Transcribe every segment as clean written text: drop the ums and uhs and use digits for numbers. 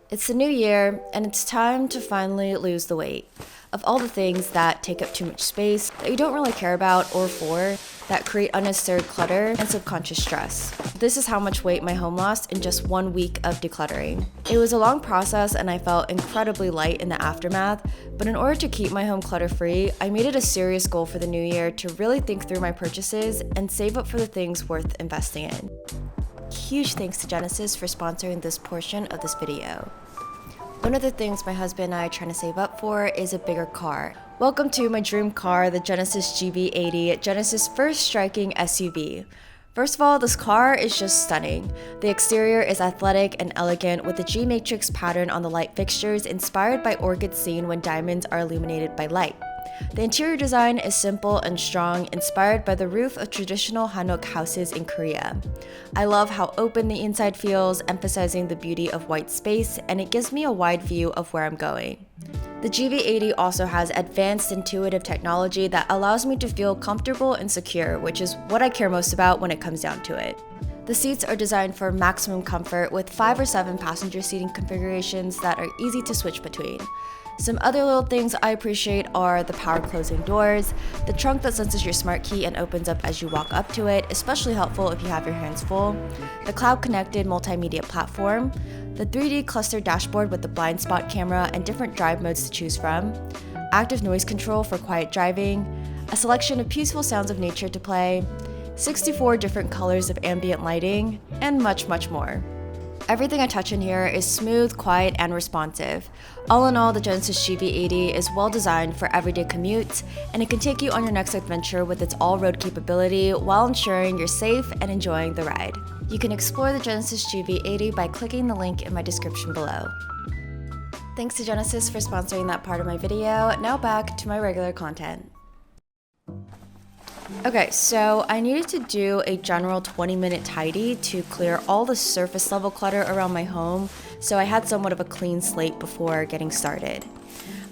It's the new year, and it's time to finally lose the weight. Of all the things that take up too much space, that you don't really care about or for, that create unnecessary clutter and subconscious stress. This is how much weight my home lost in just 1 week of decluttering. It was a long process and I felt incredibly light in the aftermath, but in order to keep my home clutter-free, I made it a serious goal for the new year to really think through my purchases and save up for the things worth investing in. Huge thanks to Genesis for sponsoring this portion of this video. One of the things my husband and I are trying to save up for is a bigger car. Welcome to my dream car, the Genesis GV80, Genesis' first striking SUV. First of all, this car is just stunning. The exterior is athletic and elegant with the G-matrix pattern on the light fixtures inspired by orchids seen when diamonds are illuminated by light. The interior design is simple and strong, inspired by the roof of traditional Hanok houses in Korea. I love how open the inside feels, emphasizing the beauty of white space, and it gives me a wide view of where I'm going. The GV80 also has advanced intuitive technology that allows me to feel comfortable and secure, which is what I care most about when it comes down to it. The seats are designed for maximum comfort with 5 or 7 passenger seating configurations that are easy to switch between. Some other little things I appreciate are the power closing doors, the trunk that senses your smart key and opens up as you walk up to it, especially helpful if you have your hands full, the cloud-connected multimedia platform, the 3D cluster dashboard with the blind spot camera and different drive modes to choose from, active noise control for quiet driving, a selection of peaceful sounds of nature to play, 64 different colors of ambient lighting, and much, much more. Everything I touch in here is smooth, quiet, and responsive. All in all, the Genesis GV80 is well designed for everyday commutes, and it can take you on your next adventure with its all-road capability while ensuring you're safe and enjoying the ride. You can explore the Genesis GV80 by clicking the link in my description below. Thanks to Genesis for sponsoring that part of my video. Now back to my regular content. Okay, so I needed to do a general 20-minute tidy to clear all the surface level clutter around my home, so I had somewhat of a clean slate before getting started.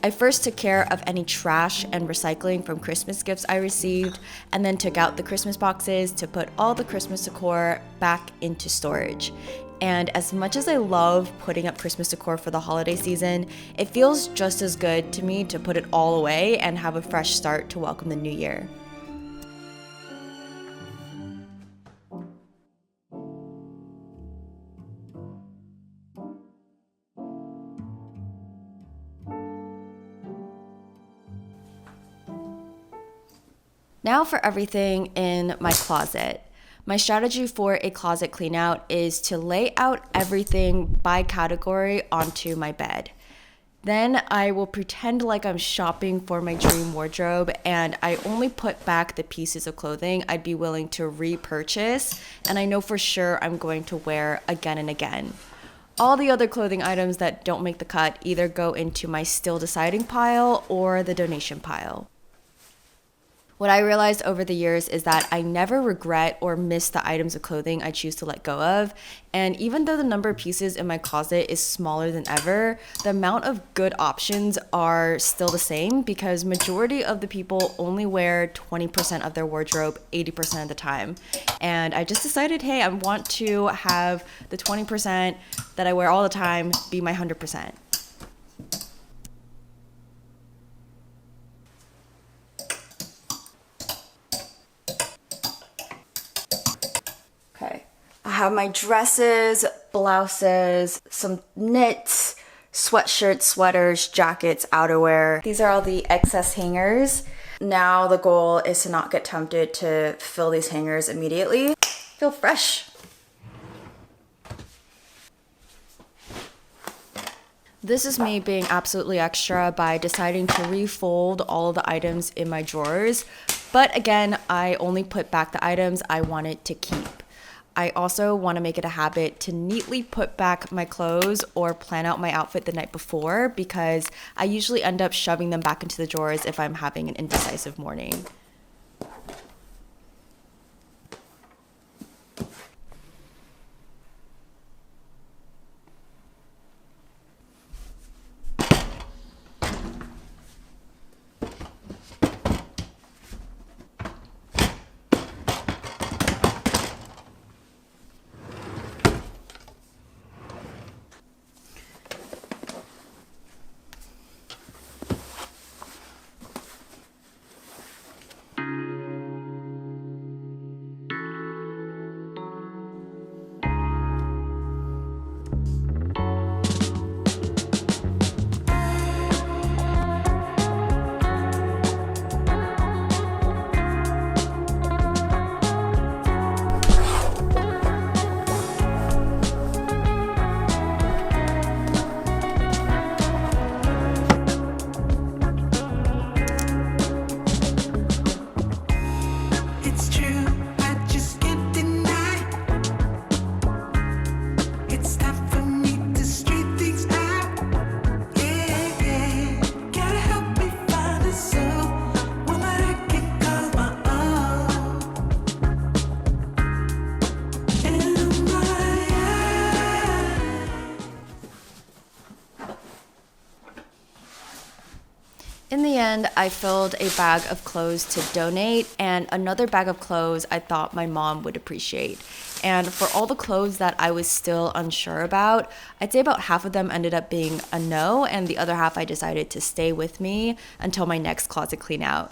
I first took care of any trash and recycling from Christmas gifts I received, and then took out the Christmas boxes to put all the Christmas decor back into storage. And as much as I love putting up Christmas decor for the holiday season, it feels just as good to me to put it all away and have a fresh start to welcome the new year. Now for everything in my closet. My strategy for a closet clean out is to lay out everything by category onto my bed. Then I will pretend like I'm shopping for my dream wardrobe, and I only put back the pieces of clothing I'd be willing to repurchase and I know for sure I'm going to wear again and again. All the other clothing items that don't make the cut either go into my still deciding pile or the donation pile. What I realized over the years is that I never regret or miss the items of clothing I choose to let go of, and even though the number of pieces in my closet is smaller than ever, the amount of good options are still the same because majority of the people only wear 20% of their wardrobe 80% of the time. And I just decided, hey, I want to have the 20% that I wear all the time be my 100%. Okay, I have my dresses, blouses, some knits, sweatshirts, sweaters, jackets, outerwear. These are all the excess hangers. Now the goal is to not get tempted to fill these hangers immediately. Feel fresh. This is me being absolutely extra by deciding to refold all of the items in my drawers. But again, I only put back the items I wanted to keep. I also want to make it a habit to neatly put back my clothes or plan out my outfit the night before because I usually end up shoving them back into the drawers if I'm having an indecisive morning. In the end, I filled a bag of clothes to donate and another bag of clothes I thought my mom would appreciate. And for all the clothes that I was still unsure about, I'd say about half of them ended up being a no, and the other half I decided to stay with me until my next closet clean out.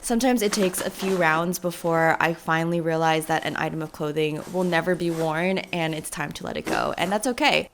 Sometimes it takes a few rounds before I finally realize that an item of clothing will never be worn and it's time to let it go, and that's okay.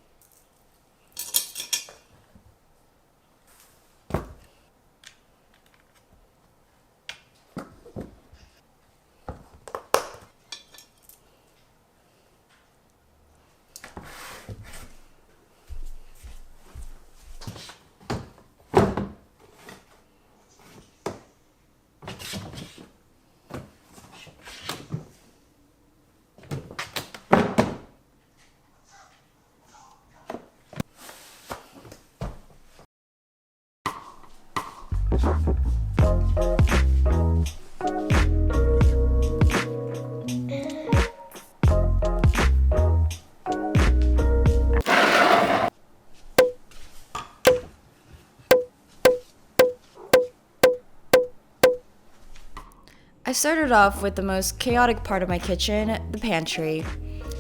I started off with the most chaotic part of my kitchen, the pantry.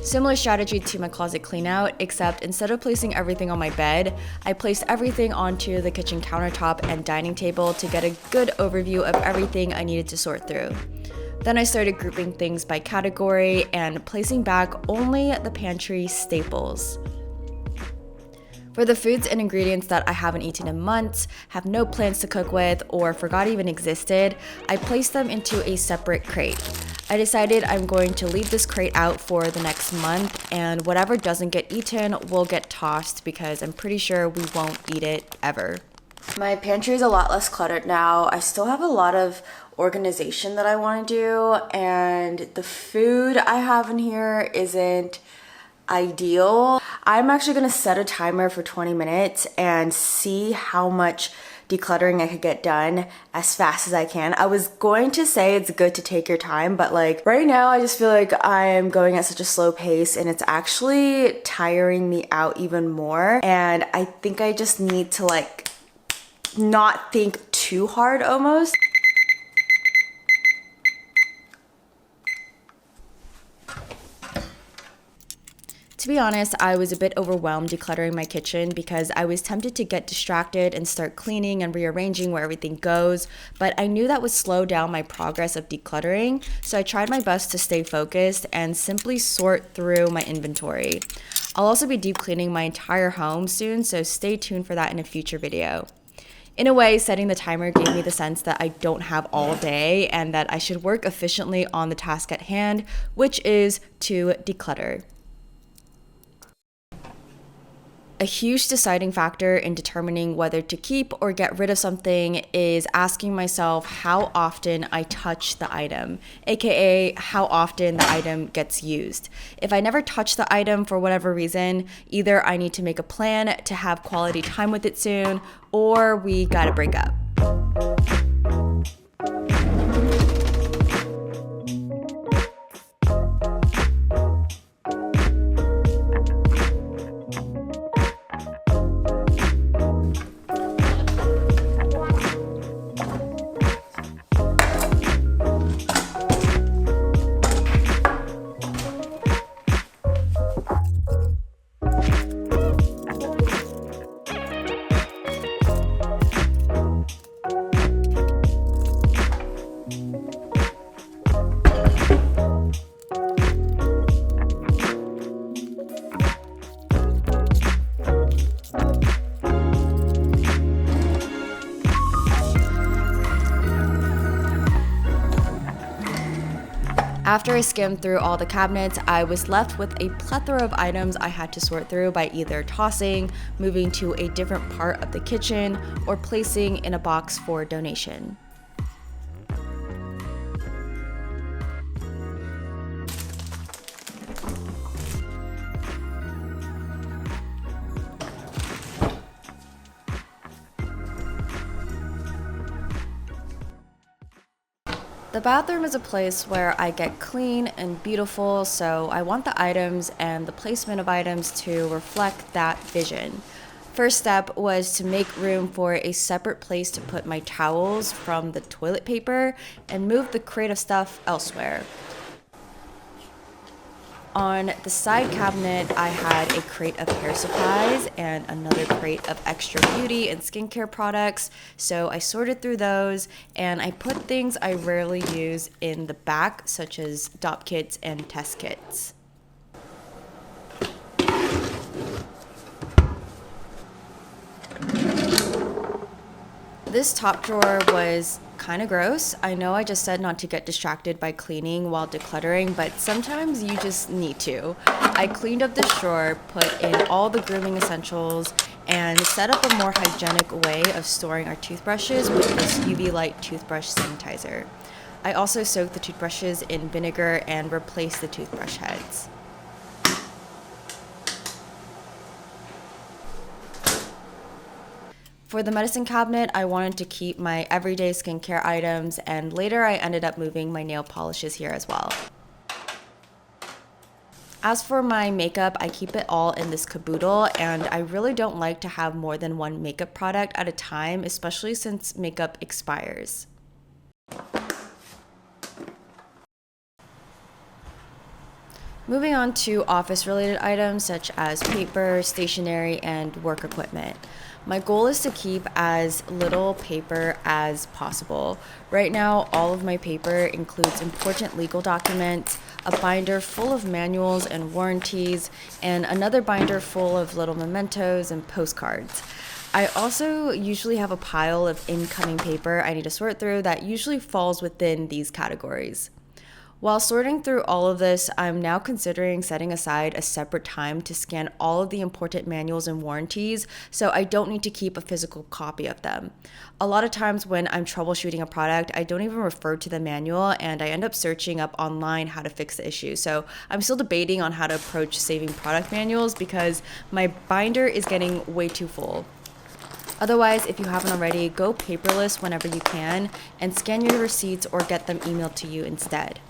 Similar strategy to my closet clean out, except instead of placing everything on my bed, I placed everything onto the kitchen countertop and dining table to get a good overview of everything I needed to sort through. Then I started grouping things by category and placing back only the pantry staples. For the foods and ingredients that I haven't eaten in months, have no plans to cook with, or forgot even existed, I placed them into a separate crate. I decided I'm going to leave this crate out for the next month, and whatever doesn't get eaten will get tossed because I'm pretty sure we won't eat it ever. My pantry is a lot less cluttered now. I still have a lot of organization that I want to do, and the food I have in here isn't ideal. I'm actually going to set a timer for 20 minutes and see how much decluttering I could get done as fast as I can. I was going to say it's good to take your time, but like right now I just feel like I'm going at such a slow pace and it's actually tiring me out even more. And I think I just need to like not think too hard almost. To be honest, I was a bit overwhelmed decluttering my kitchen because I was tempted to get distracted and start cleaning and rearranging where everything goes, but I knew that would slow down my progress of decluttering, so I tried my best to stay focused and simply sort through my inventory. I'll also be deep cleaning my entire home soon, so stay tuned for that in a future video. In a way, setting the timer gave me the sense that I don't have all day and that I should work efficiently on the task at hand, which is to declutter. A huge deciding factor in determining whether to keep or get rid of something is asking myself how often I touch the item, aka how often the item gets used. If I never touch the item for whatever reason, either I need to make a plan to have quality time with it soon, or we gotta break up. After I skimmed through all the cabinets, I was left with a plethora of items I had to sort through by either tossing, moving to a different part of the kitchen, or placing in a box for donation. The bathroom is a place where I get clean and beautiful, so I want the items and the placement of items to reflect that vision. First step was to make room for a separate place to put my towels from the toilet paper and move the crate of stuff elsewhere. On the side cabinet, I had a crate of hair supplies and another crate of extra beauty and skincare products. So I sorted through those and I put things I rarely use in the back, such as DOP kits and test kits. This top drawer was kind of gross. I know I just said not to get distracted by cleaning while decluttering, but sometimes you just need to. I cleaned up this drawer, put in all the grooming essentials, and set up a more hygienic way of storing our toothbrushes with this UV light toothbrush sanitizer. I also soaked the toothbrushes in vinegar and replaced the toothbrush heads. For the medicine cabinet, I wanted to keep my everyday skincare items, and later I ended up moving my nail polishes here as well. As for my makeup, I keep it all in this caboodle, and I really don't like to have more than one makeup product at a time, especially since makeup expires. Moving on to office-related items such as paper, stationery, and work equipment. My goal is to keep as little paper as possible. Right now, all of my paper includes important legal documents, a binder full of manuals and warranties, and another binder full of little mementos and postcards. I also usually have a pile of incoming paper I need to sort through that usually falls within these categories. While sorting through all of this, I'm now considering setting aside a separate time to scan all of the important manuals and warranties so I don't need to keep a physical copy of them. A lot of times when I'm troubleshooting a product, I don't even refer to the manual and I end up searching up online how to fix the issue. So I'm still debating on how to approach saving product manuals because my binder is getting way too full. Otherwise, if you haven't already, go paperless whenever you can and scan your receipts or get them emailed to you instead.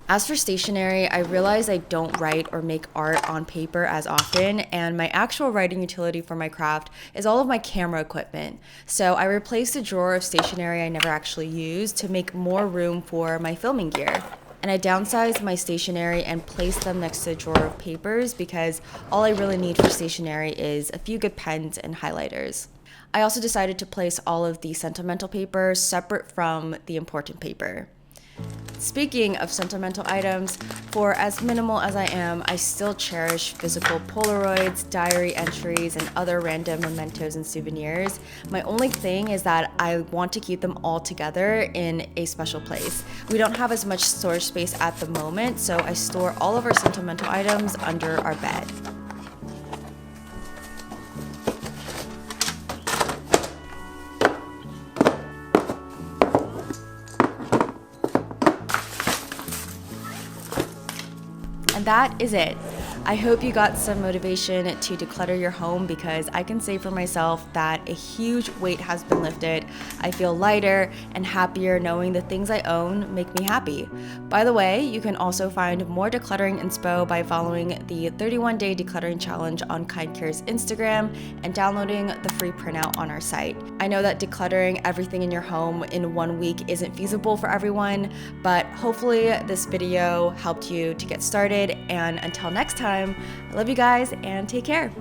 As for stationery, I realize I don't write or make art on paper as often, and my actual writing utility for my craft is all of my camera equipment. So I replaced a drawer of stationery I never actually used to make more room for my filming gear. And I downsized my stationery and placed them next to the drawer of papers because all I really need for stationery is a few good pens and highlighters. I also decided to place all of the sentimental paper separate from the important paper. Speaking of sentimental items, for as minimal as I am, I still cherish physical Polaroids, diary entries, and other random mementos and souvenirs. My only thing is that I want to keep them all together in a special place. We don't have as much storage space at the moment, so I store all of our sentimental items under our bed. And that is it. I hope you got some motivation to declutter your home because I can say for myself that a huge weight has been lifted. I feel lighter and happier knowing the things I own make me happy. By the way, you can also find more decluttering inspo by following the 31-day decluttering challenge on KindCare's Instagram and downloading the free printout on our site. I know that decluttering everything in your home in 1 week isn't feasible for everyone, but hopefully this video helped you to get started. And until next time, I love you guys and take care.